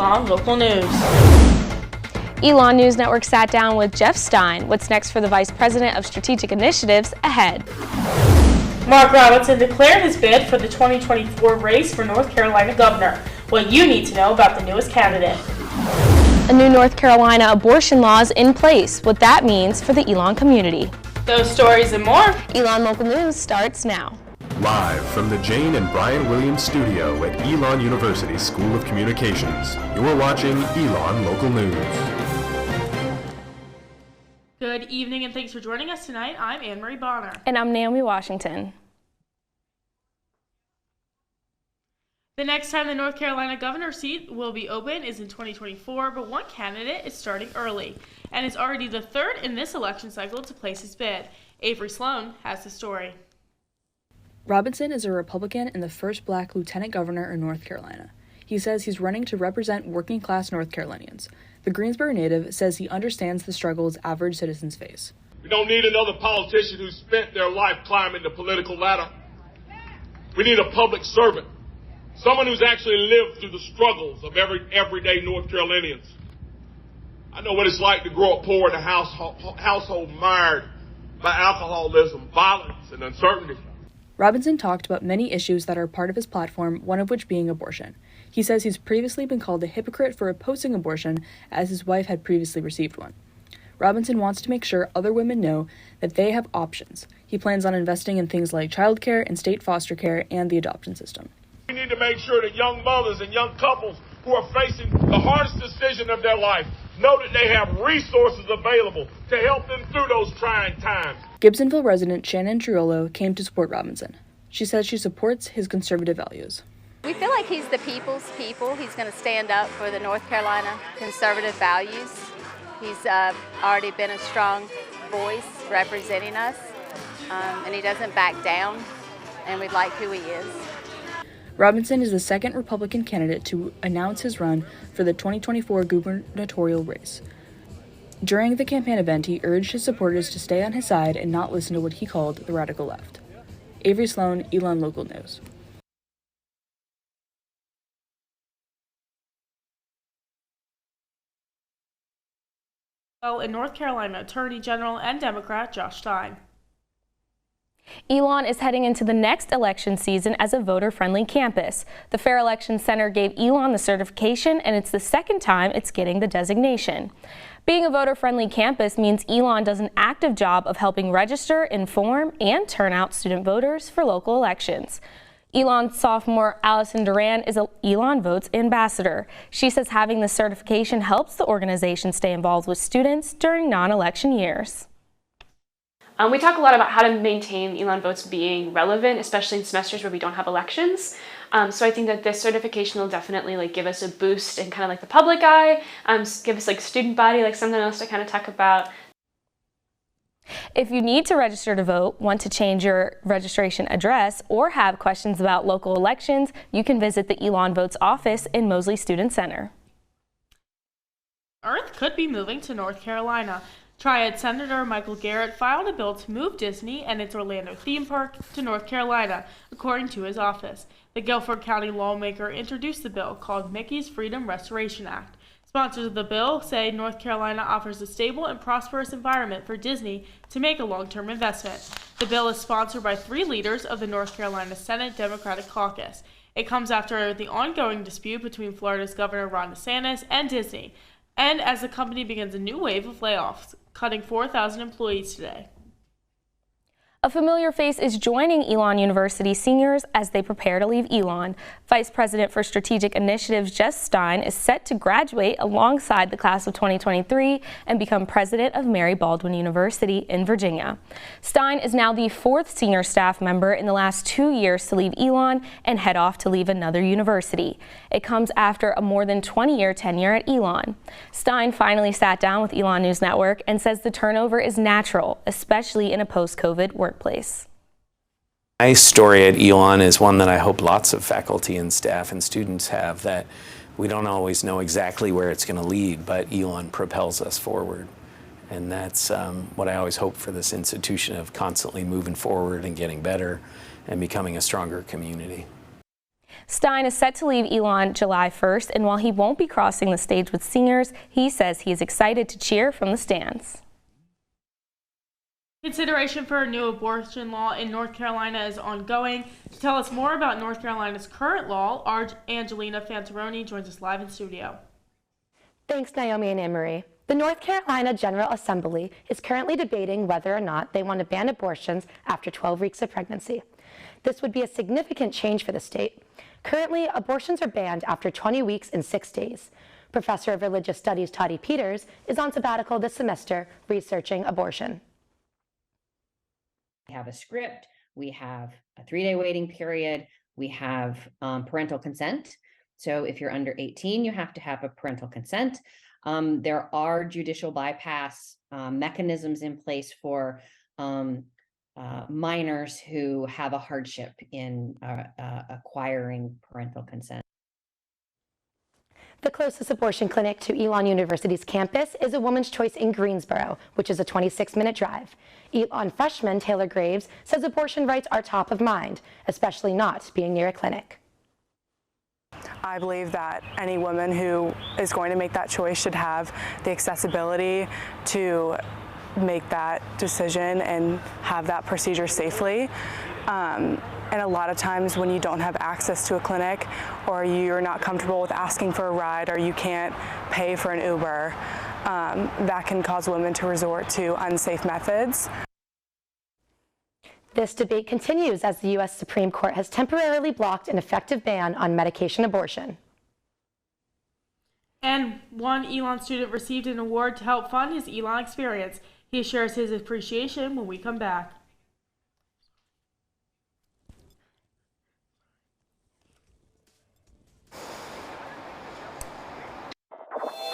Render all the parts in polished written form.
Elon Local News. Elon News Network sat down with Jeff Stein. What's next for the Vice President of Strategic Initiatives ahead? Mark Robinson declared his bid for the 2024 race for North Carolina governor. What you need to know about the newest candidate. A new North Carolina abortion law is in place. What that means for the Elon community. Those stories and more. Elon Local News starts now. Live from the Jane and Brian Williams studio at Elon University School of Communications, you're watching Elon Local News. Good evening and thanks for joining us tonight. I'm Anne-Marie Bonner. And I'm Naomi Washington. The next time the North Carolina governor seat will be open is in 2024, but one candidate is starting early and is already the third in this election cycle to place his bid. Avery Sloan has the story. Robinson is a Republican and the first black lieutenant governor in North Carolina. He says he's running to represent working-class North Carolinians. The Greensboro native says he understands the struggles average citizens face. We don't need another politician who spent their life climbing the political ladder. We need a public servant. Someone who's actually lived through the struggles of everyday North Carolinians. I know what it's like to grow up poor in a household mired by alcoholism, violence, and uncertainty. Robinson talked about many issues that are part of his platform, one of which being abortion. He says he's previously been called a hypocrite for opposing abortion, as his wife had previously received one. Robinson wants to make sure other women know that they have options. He plans on investing in things like childcare and state foster care and the adoption system. We need to make sure that young mothers and young couples who are facing the hardest decision of their life know that they have resources available to help them through those trying times. Gibsonville resident Shannon Triolo came to support Robinson. She says she supports his conservative values. We feel like he's the people's people. He's going to stand up for the North Carolina conservative values. He's already been a strong voice representing us, and he doesn't back down, and we like who he is. Robinson is the second Republican candidate to announce his run for the 2024 gubernatorial race. During the campaign event, he urged his supporters to stay on his side and not listen to what he called the radical left. Avery Sloan, Elon Local News. In North Carolina Attorney General and Democrat Josh Stein. Elon is heading into the next election season as a voter-friendly campus. The Fair Election Center gave Elon the certification, and it's the second time it's getting the designation. Being a voter-friendly campus means Elon does an active job of helping register, inform, and turn out student voters for local elections. Elon's sophomore Allison Duran is an Elon Votes ambassador. She says having the certification helps the organization stay involved with students during non-election years. We talk a lot about how to maintain Elon Votes being relevant, especially in semesters where we don't have elections. So I think that this certification will definitely give us a boost in kind of the public eye, give us student body, something else to kind of talk about. If you need to register to vote, want to change your registration address, or have questions about local elections, you can visit the Elon Votes office in Mosley Student Center. Earth could be moving to North Carolina. Triad Senator Michael Garrett filed a bill to move Disney and its Orlando theme park to North Carolina, according to his office. The Guilford County lawmaker introduced the bill, called Mickey's Freedom Restoration Act. Sponsors of the bill say North Carolina offers a stable and prosperous environment for Disney to make a long-term investment. The bill is sponsored by 3 leaders of the North Carolina Senate Democratic Caucus. It comes after the ongoing dispute between Florida's Governor Ron DeSantis and Disney, and as the company begins a new wave of layoffs, cutting 4,000 employees today. A familiar face is joining Elon University seniors as they prepare to leave Elon. Vice President for Strategic Initiatives Jeff Stein is set to graduate alongside the class of 2023 and become president of Mary Baldwin University in Virginia. Stein is now the 4th senior staff member in the last 2 years to leave Elon and head off to leave another university. It comes after a more than 20-year tenure at Elon. Stein finally sat down with Elon News Network and says the turnover is natural, especially in a post-COVID workplace. My story at Elon is one that I hope lots of faculty and staff and students have, that we don't always know exactly where it's going to lead, but Elon propels us forward. And that's what I always hope for this institution, of constantly moving forward and getting better and becoming a stronger community. Stein is set to leave Elon July 1st, and while he won't be crossing the stage with singers, he says he is excited to cheer from the stands. Consideration for a new abortion law in North Carolina is ongoing. To tell us more about North Carolina's current law, our Angelina Fantaroni joins us live in studio. Thanks, Naomi and Anne-Marie. The North Carolina General Assembly is currently debating whether or not they want to ban abortions after 12 weeks of pregnancy. This would be a significant change for the state. Currently, abortions are banned after 20 weeks and 6 days. Professor of Religious Studies Toddy Peters is on sabbatical this semester researching abortion. We have a script, we have a 3-day waiting period, we have parental consent. So if you're under 18, you have to have a parental consent. There are judicial bypass mechanisms in place for minors who have a hardship in acquiring parental consent. The closest abortion clinic to Elon University's campus is a Woman's Choice in Greensboro, which is a 26-minute drive. Elon freshman Taylor Graves says abortion rights are top of mind, especially not being near a clinic. I believe that any woman who is going to make that choice should have the accessibility to make that decision and have that procedure safely. And a lot of times when you don't have access to a clinic, or you're not comfortable with asking for a ride, or you can't pay for an Uber, that can cause women to resort to unsafe methods. This debate continues as the U.S. Supreme Court has temporarily blocked an effective ban on medication abortion. And one Elon student received an award to help fund his Elon experience. He shares his appreciation when we come back.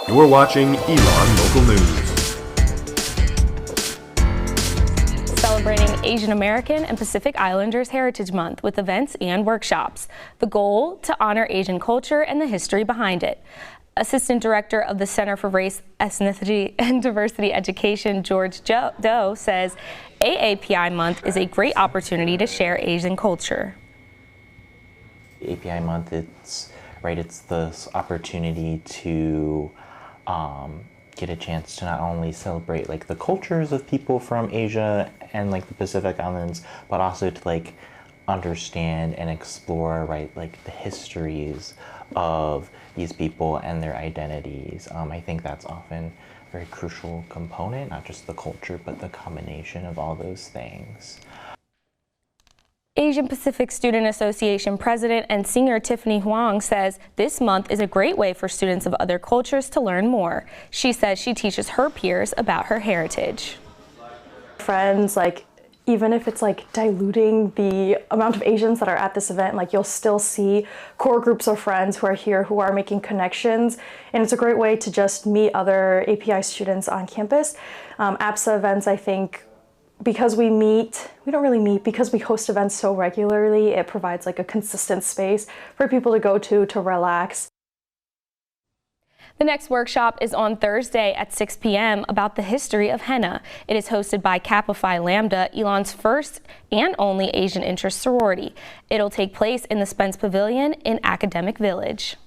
You're watching Elon Local News. Celebrating Asian American and Pacific Islanders Heritage Month with events and workshops. The goal, to honor Asian culture and the history behind it. Assistant Director of the Center for Race, Ethnicity, and Diversity Education, George Doe, says AAPI Month is a great opportunity to share Asian culture. API Month, it's this opportunity to get a chance to not only celebrate like the cultures of people from Asia and like the Pacific Islands, but also to like understand and explore like the histories of these people and their identities. I think that's often a very crucial component, not just the culture, but the combination of all those things. Asian Pacific Student Association President and singer Tiffany Huang says this month is a great way for students of other cultures to learn more. She says she teaches her peers about her heritage. Friends, like, even if it's like diluting the amount of Asians that are at this event, like you'll still see core groups of friends who are here who are making connections, and it's a great way to just meet other API students on campus. APSA events, I think, because we don't really meet, because we host events so regularly, it provides like a consistent space for people to go to relax. The next workshop is on Thursday at 6 p.m. about the history of henna. It is hosted by Kappa Phi Lambda, Elon's first and only Asian interest sorority. It'll take place in the Spence Pavilion in Academic Village.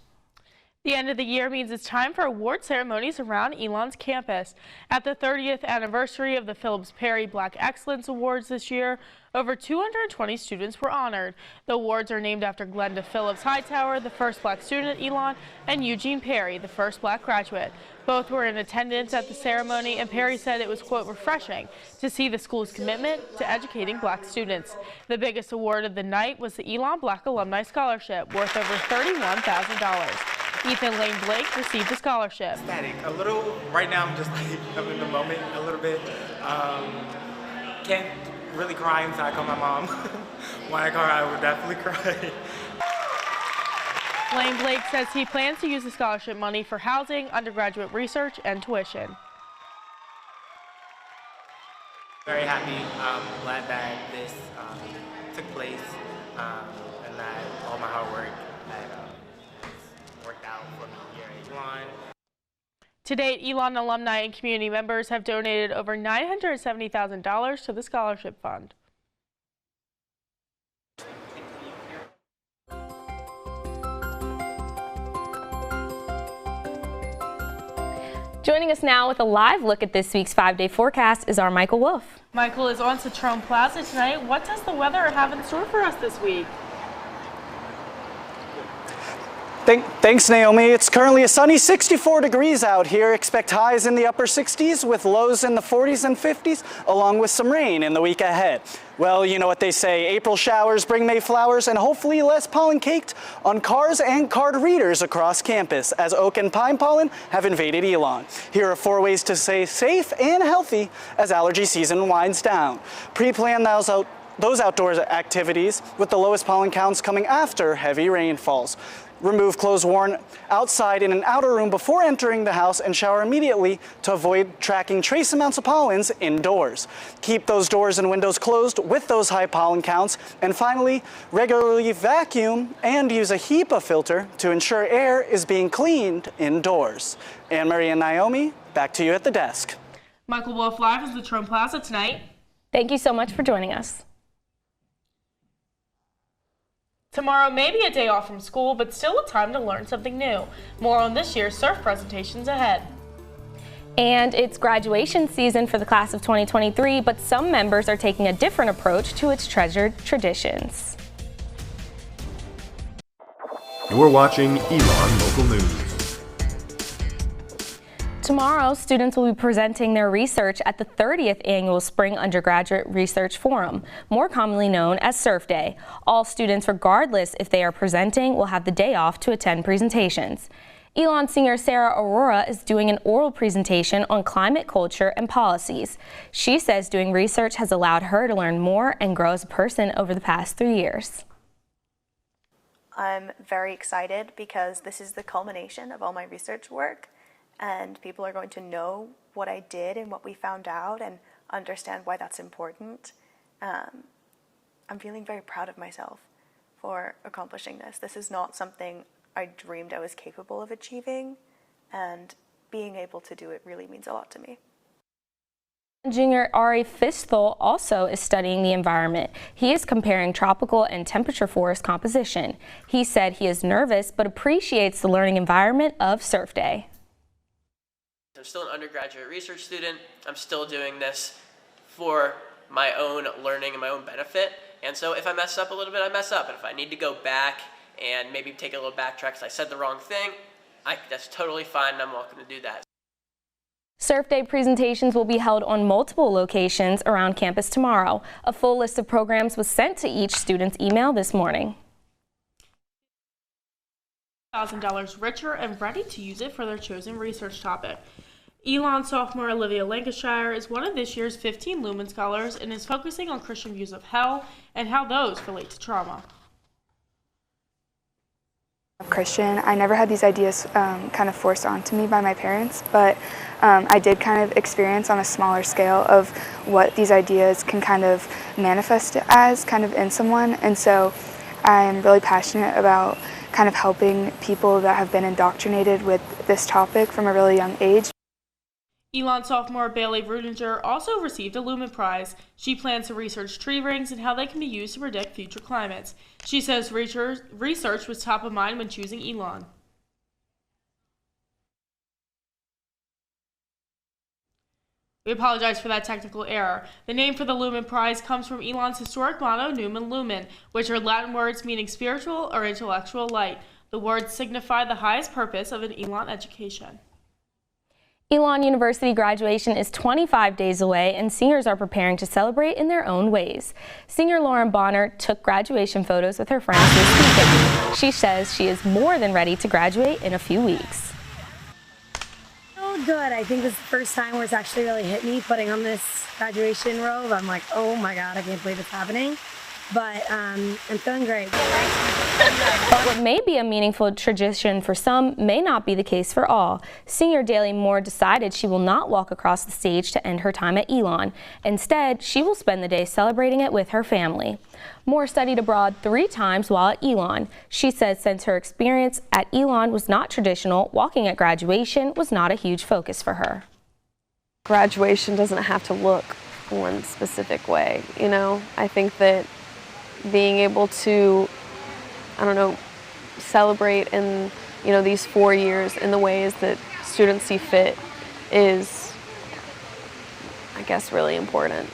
The end of the year means it's time for award ceremonies around Elon's campus. At the 30th anniversary of the Phillips Perry Black Excellence Awards this year, over 220 students were honored. The awards are named after Glenda Phillips Hightower, the first black student at Elon, and Eugene Perry, the first black graduate. Both were in attendance at the ceremony, and Perry said it was, quote, refreshing to see the school's commitment to educating black students. The biggest award of the night was the Elon Black Alumni Scholarship, worth over $31,000. Ethan Lane Blake received a scholarship. Static, a little. Right now I'm just like, I'm in the moment a little bit. Can't really cry until I call my mom. When I call her, I would definitely cry. Lane Blake says he plans to use the scholarship money for housing, undergraduate research, and tuition. Very happy, glad that this took place, and that all my hard work worked out for me here at Elon. To date, Elon alumni and community members have donated over $970,000 to the scholarship fund. Joining us now with a live look at this week's 5-day forecast is our Michael Wolff. Michael is on Citron Plaza tonight. What does the weather have in store for us this week? Thanks, Naomi. It's currently a sunny 64 degrees out here. Expect highs in the upper 60s with lows in the 40s and 50s, along with some rain in the week ahead. Well, you know what they say, April showers bring May flowers, and hopefully less pollen caked on cars and card readers across campus, as oak and pine pollen have invaded Elon. Here are 4 ways to stay safe and healthy as allergy season winds down. Pre-plan those outdoors activities with the lowest pollen counts coming after heavy rainfalls. Remove clothes worn outside in an outer room before entering the house and shower immediately to avoid tracking trace amounts of pollens indoors. Keep those doors and windows closed with those high pollen counts. And finally, regularly vacuum and use a HEPA filter to ensure air is being cleaned indoors. Anne-Marie and Naomi, back to you at the desk. Michael Wolff live at the Citron Plaza tonight. Thank you so much for joining us. Tomorrow may be a day off from school, but still a time to learn something new. More on this year's surf presentations ahead. And it's graduation season for the class of 2023, but some members are taking a different approach to its treasured traditions. You're watching Elon Local News. Tomorrow, students will be presenting their research at the 30th Annual Spring Undergraduate Research Forum, more commonly known as Surf Day. All students, regardless if they are presenting, will have the day off to attend presentations. Elon singer Sarah Aurora is doing an oral presentation on climate culture and policies. She says doing research has allowed her to learn more and grow as a person over the past 3 years. I'm very excited because this is the culmination of all my research work. And people are going to know what I did and what we found out and understand why that's important. I'm feeling very proud of myself for accomplishing this. This is not something I dreamed I was capable of achieving, and being able to do it really means a lot to me. Junior Ari Fisthal also is studying the environment. He is comparing tropical and temperature forest composition. He said he is nervous but appreciates the learning environment of Surf Day. I'm still an undergraduate research student. I'm still doing this for my own learning and my own benefit. And so if I mess up a little bit, I mess up. And if I need to go back and maybe take a little backtrack because I said the wrong thing, that's totally fine and I'm welcome to do that. Surf Day presentations will be held on multiple locations around campus tomorrow. A full list of programs was sent to each student's email this morning. $1,000 richer and ready to use it for their chosen research topic. Elon sophomore Olivia Lancashire is one of this year's 15 Lumen Scholars and is focusing on Christian views of hell and how those relate to trauma. Christian, I never had these ideas kind of forced onto me by my parents, but I did kind of experience on a smaller scale of what these ideas can kind of manifest as kind of in someone, and so I'm really passionate about kind of helping people that have been indoctrinated with this topic from a really young age. Elon sophomore Bailey Rudinger also received a Lumen Prize. She plans to research tree rings and how they can be used to predict future climates. She says research was top of mind when choosing Elon. We apologize for that technical error. The name for the Lumen Prize comes from Elon's historic motto, Numen Lumen, which are Latin words meaning spiritual or intellectual light. The words signify the highest purpose of an Elon education. Elon University graduation is 25 days away, and seniors are preparing to celebrate in their own ways. Senior Lauren Bonner took graduation photos with her friends this weekend. She says she is more than ready to graduate in a few weeks. Oh, good. I think this is the first time where it's actually really hit me putting on this graduation robe. I'm like, oh my God, I can't believe it's happening. But I'm feeling great. But what may be a meaningful tradition for some may not be the case for all. Senior Daly Moore decided she will not walk across the stage to end her time at Elon. Instead, she will spend the day celebrating it with her family. Moore studied abroad 3 times while at Elon. She says since her experience at Elon was not traditional, walking at graduation was not a huge focus for her. Graduation doesn't have to look one specific way, you know? I think that being able to, I don't know, celebrate in, you know, these 4 years in the ways that students see fit is, I guess, really important.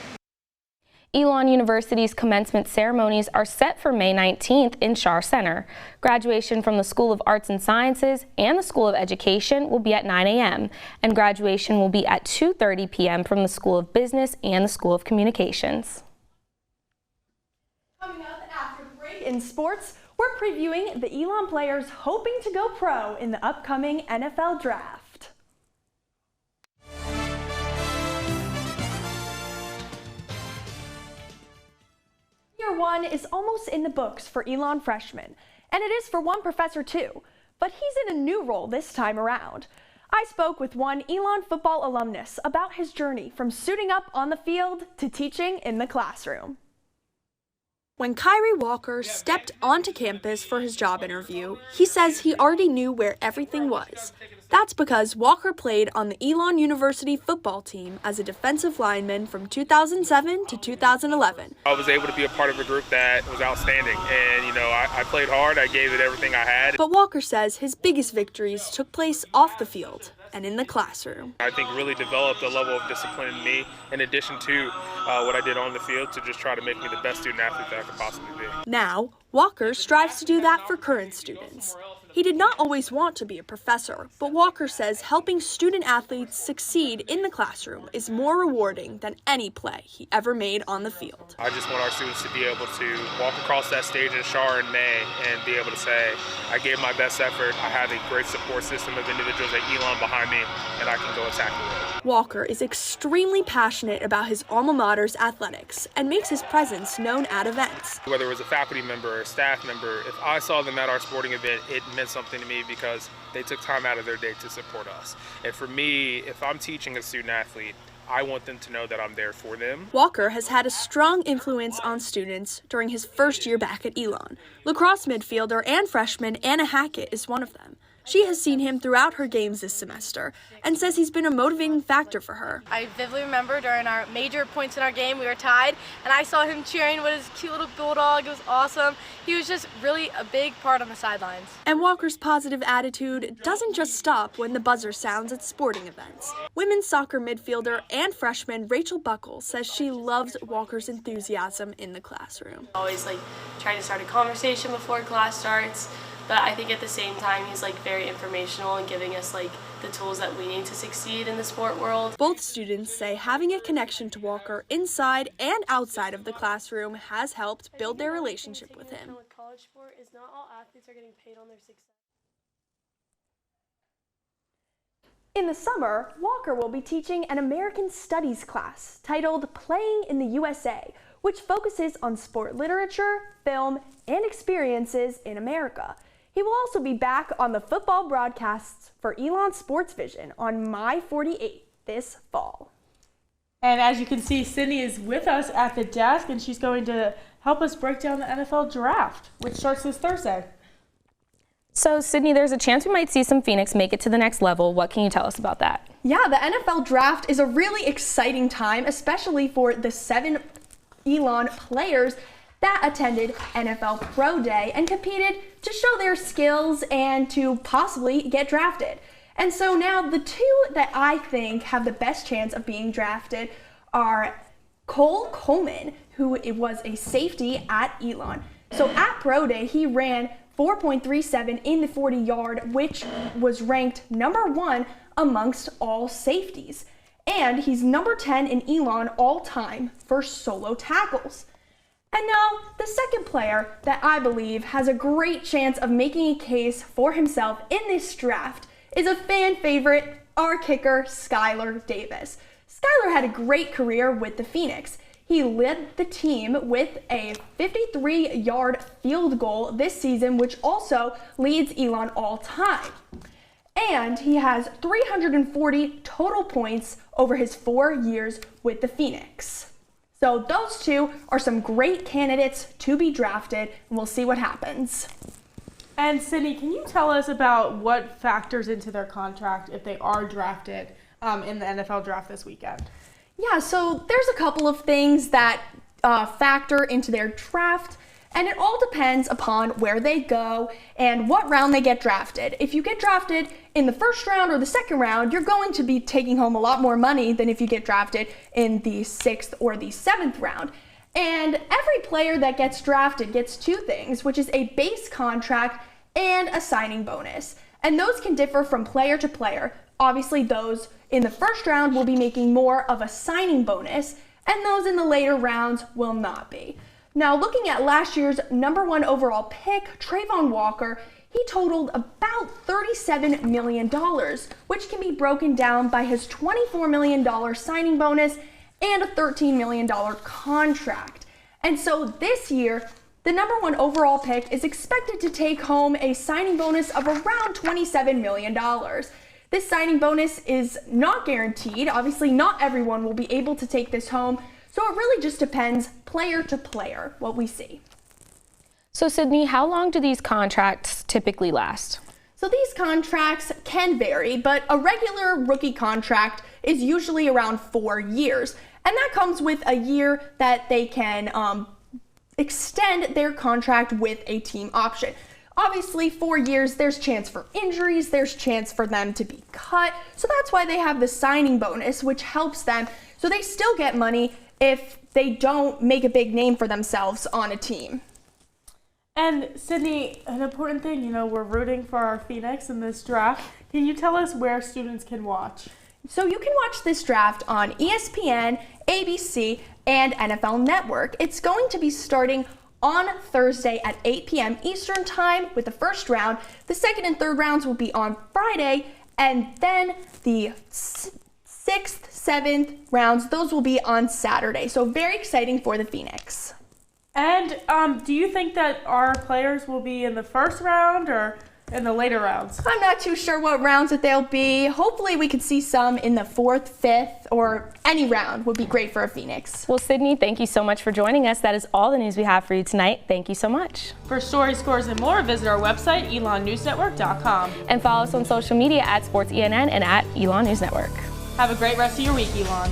Elon University's commencement ceremonies are set for May 19th in Schar Center. Graduation from the School of Arts and Sciences and the School of Education will be at 9 a.m., and graduation will be at 2:30 p.m. from the School of Business and the School of Communications. Coming up after the break in sports, we're previewing the Elon players hoping to go pro in the upcoming NFL draft. Year one is almost in the books for Elon freshmen, and it is for one professor too, but he's in a new role this time around. I spoke with one Elon football alumnus about his journey from suiting up on the field to teaching in the classroom. When Kyrie Walker stepped onto campus for his job interview, he says he already knew where everything was. That's because Walker played on the Elon University football team as a defensive lineman from 2007 to 2011. I was able to be a part of a group that was outstanding, and I played hard, I gave it everything I had. But Walker says his biggest victories took place off the field and in the classroom. I think really developed a level of discipline in me, in addition to what I did on the field, to just try to make me the best student athlete that I could possibly be. Now, Walker strives to do that for current students. He did not always want to be a professor, but Walker says helping student athletes succeed in the classroom is more rewarding than any play he ever made on the field. I just want our students to be able to walk across that stage in Schar in May and be able to say, I gave my best effort, I have a great support system of individuals at Elon behind me, and I can go attack the world. Walker is extremely passionate about his alma mater's athletics and makes his presence known at events. Whether it was a faculty member or a staff member, if I saw them at our sporting event, it meant something to me because they took time out of their day to support us. And for me, if I'm teaching a student athlete, I want them to know that I'm there for them. Walker has had a strong influence on students during his first year back at Elon. Lacrosse midfielder and freshman Anna Hackett is one of them. She has seen him throughout her games this semester and says he's been a motivating factor for her. I vividly remember during our major points in our game, we were tied, and I saw him cheering with his cute little bulldog. It was awesome. He was just really a big part on the sidelines. And Walker's positive attitude doesn't just stop when the buzzer sounds at sporting events. Women's soccer midfielder and freshman Rachel Buckles says she loves Walker's enthusiasm in the classroom. Always trying to start a conversation before class starts. But I think at the same time, he's very informational and giving us the tools that we need to succeed in the sport world. Both students say having a connection to Walker inside and outside of the classroom has helped build their relationship with him. With college sport is not all athletes are getting paid on their success. In the summer, Walker will be teaching an American Studies class titled Playing in the USA, which focuses on sport literature, film, and experiences in America. He will also be back on the football broadcasts for Elon Sports Vision on My 48 this fall. And as you can see, Sydney is with us at the desk, and she's going to help us break down the NFL draft, which starts this Thursday. So, Sydney, there's a chance we might see some Phoenix make it to the next level. What can you tell us about that? Yeah, the NFL draft is a really exciting time, especially for the 7 Elon players that attended NFL Pro Day and competed to show their skills and to possibly get drafted. And so now the 2 that I think have the best chance of being drafted are Cole Coleman, who was a safety at Elon. So at Pro Day, he ran 4.37 in the 40-yard, which was ranked number 1 amongst all safeties. And he's number 10 in Elon all time for solo tackles. And now, the second player that I believe has a great chance of making a case for himself in this draft is a fan favorite, our kicker, Skylar Davis. Skylar had a great career with the Phoenix. He led the team with a 53-yard field goal this season, which also leads Elon all time. And he has 340 total points over his 4 years with the Phoenix. So those 2 are some great candidates to be drafted, and we'll see what happens. And Sydney, can you tell us about what factors into their contract if they are drafted in the NFL draft this weekend? Yeah, so there's a couple of things that factor into their draft. And it all depends upon where they go and what round they get drafted. If you get drafted in the first round or the second round, you're going to be taking home a lot more money than if you get drafted in the 6th or the 7th round. And every player that gets drafted gets two things, which is a base contract and a signing bonus. And those can differ from player to player. Obviously, those in the first round will be making more of a signing bonus, and those in the later rounds will not be. Now, looking at last year's #1 overall pick, Trayvon Walker, he totaled about $37 million, which can be broken down by his $24 million signing bonus and a $13 million contract. And so this year, the #1 overall pick is expected to take home a signing bonus of around $27 million. This signing bonus is not guaranteed. Obviously, not everyone will be able to take this home, so it really just depends player to player what we see. So Sydney, how long do these contracts typically last? So these contracts can vary, but a regular rookie contract is usually around 4 years. And that comes with a year that they can extend their contract with a team option. Obviously, 4 years, there's chance for injuries, there's chance for them to be cut. So that's why they have the signing bonus, which helps them. So they still get money if they don't make a big name for themselves on a team. And Sydney, an important thing, you know, we're rooting for our Phoenix in this draft. Can you tell us where students can watch? So you can watch this draft on ESPN, ABC, and NFL Network. It's going to be starting on Thursday at 8 p.m. Eastern Time with the first round. The second and third rounds will be on Friday, and then the 6th, 7th rounds, those will be on Saturday. So very exciting for the Phoenix. And do you think that our players will be in the first round or in the later rounds? I'm not too sure what rounds that they'll be. Hopefully we could see some in the 4th, 5th, or any round would be great for a Phoenix. Well, Sydney, thank you so much for joining us. That is all the news we have for you tonight. Thank you so much. For stories, scores, and more, visit our website, elonnewsnetwork.com. And follow us on social media at SportsENN and at Elon News Network. Have a great rest of your week, Elon.